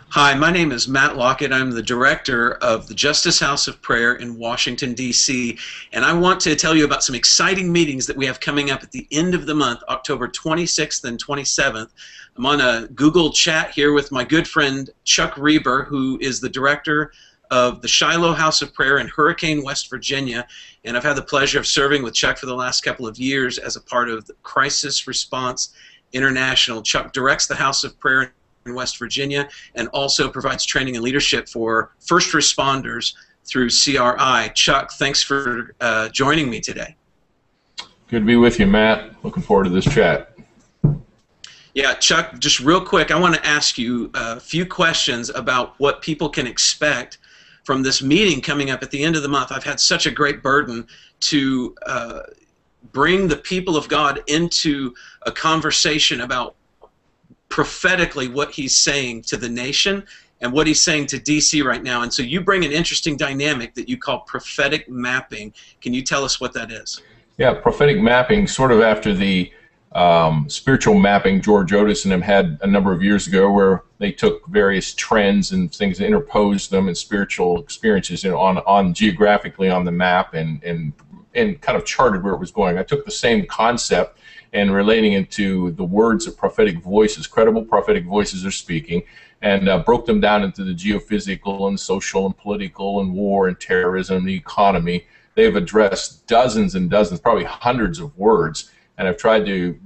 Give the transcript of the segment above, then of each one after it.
Hi, my name is Matt Lockett. I'm the director of the Justice House of Prayer in Washington, D.C., and I want to tell you about some exciting meetings that we have coming up at the end of the month, October 26th and 27th. I'm on a Google chat here with my good friend Chuck Reber, who is the director of the Shiloh House of Prayer in Hurricane, West Virginia, and I've had the pleasure of serving with Chuck for the last couple of years as a part of the Crisis Response International. Chuck directs the House of Prayer in West Virginia and also provides training and leadership for first responders through CRI. Chuck, thanks for joining me today. Good to be with you, Matt. Looking forward to this chat. Yeah, Chuck, just real quick, I want to ask you a few questions about what people can expect from this meeting coming up at the end of the month. I've had such a great burden to bring the people of God into a conversation about prophetically what he's saying to the nation and what he's saying to DC right now. And so you bring an interesting dynamic that you call prophetic mapping. Can you tell us what that is? Yeah, prophetic mapping, sort of after the spiritual mapping George Otis and them had a number of years ago, where they took various trends and things and interposed them in spiritual experiences, on geographically on the map and kind of charted where it was going. I took the same concept and relating it to the words of prophetic voices, credible prophetic voices are speaking, and broke them down into the geophysical and social and political and war and terrorism and the economy. They've addressed dozens and dozens, probably hundreds of words, and I've tried to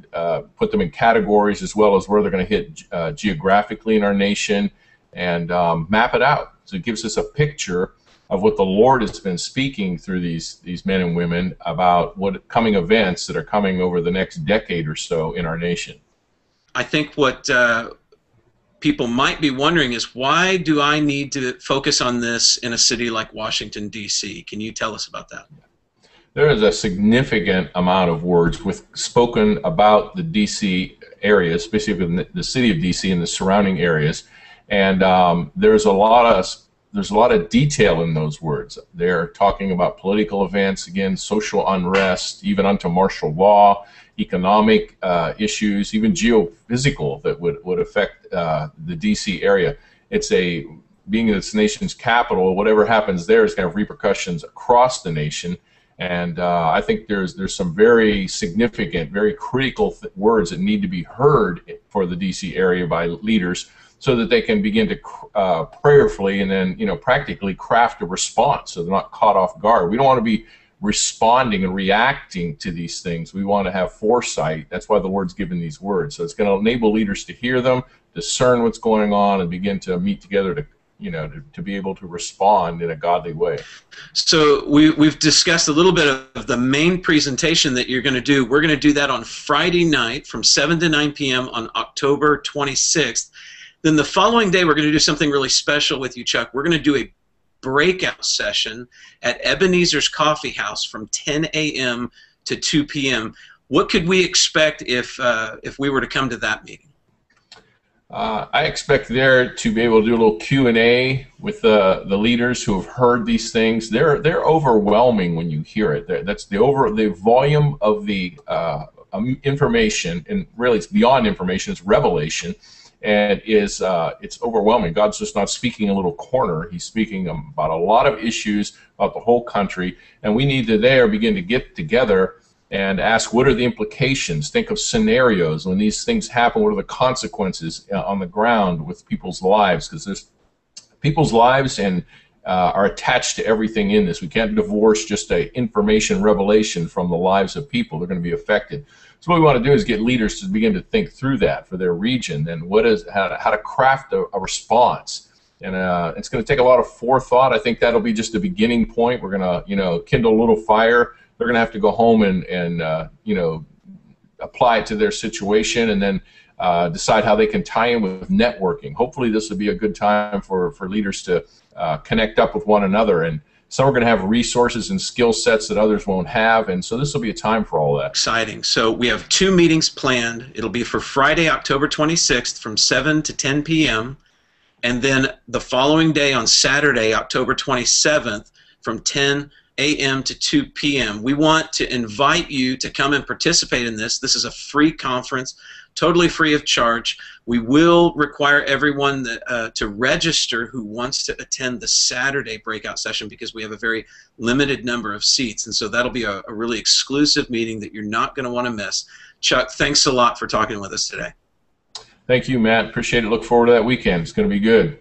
put them in categories as well as where they're going to hit geographically in our nation and map it out. So it gives us a picture of what the Lord has been speaking through these men and women about what coming events that are coming over the next decade or so in our nation. I think what people might be wondering is, why do I need to focus on this in a city like Washington, D.C.? Can you tell us about that? There is a significant amount of words spoken about the D.C. area, specifically the city of D.C. and the surrounding areas, and there's a lot of detail in those words. They're talking about political events, again, social unrest, even unto martial law, economic issues, even geophysical that would affect the D.C. area. Being this nation's capital, whatever happens there is going to have repercussions across the nation. And I think there's some very significant, very critical words that need to be heard for the D.C. area by leaders, so that they can begin to prayerfully and then practically craft a response, so they're not caught off guard. We don't want to be responding and reacting to these things. We want to have foresight. That's why the Lord's given these words. So it's going to enable leaders to hear them, discern what's going on, and begin to meet together to be able to respond in a godly way. So we've discussed a little bit of the main presentation that you're going to do. We're going to do that on Friday night from 7 to 9 p.m. on October 26th. Then the following day, we're going to do something really special with you, Chuck. We're going to do a breakout session at Ebenezers Coffeehouse from 10 a.m. to 2 p.m. What could we expect if we were to come to that meeting? I expect there to be able to do a little Q&A with the leaders who have heard these things. They're overwhelming when you hear it. That's the volume of the information, and really it's beyond information. It's revelation. And it's overwhelming. God's just not speaking a little corner. He's speaking about a lot of issues about the whole country, and we need to begin to get together and ask, what are the implications? Think of scenarios when these things happen. What are the consequences on the ground with people's lives? Because there's people's lives and are attached to everything in this. We can't divorce just a information revelation from the lives of people. They're going to be affected. So what we want to do is get leaders to begin to think through that for their region and how to craft a response. And it's going to take a lot of forethought. I think that'll be just a beginning point. We're going to kindle a little fire. They're going to have to go home and apply it to their situation, and then decide how they can tie in with networking. Hopefully this will be a good time for leaders to connect up with one another, and some are going to have resources and skill sets that others won't have, and so this will be a time for all that. Exciting. So we have 2 meetings planned. It'll be for Friday, October 26th from 7 to 10 p.m., and then the following day on Saturday, October 27th from 10 a.m. to 2 p.m. We want to invite you to come and participate in this. This is a free conference, totally free of charge. We will require everyone to register who wants to attend the Saturday breakout session because we have a very limited number of seats. And so that'll be a really exclusive meeting that you're not going to want to miss. Chuck, thanks a lot for talking with us today. Thank you, Matt. Appreciate it. Look forward to that weekend. It's going to be good.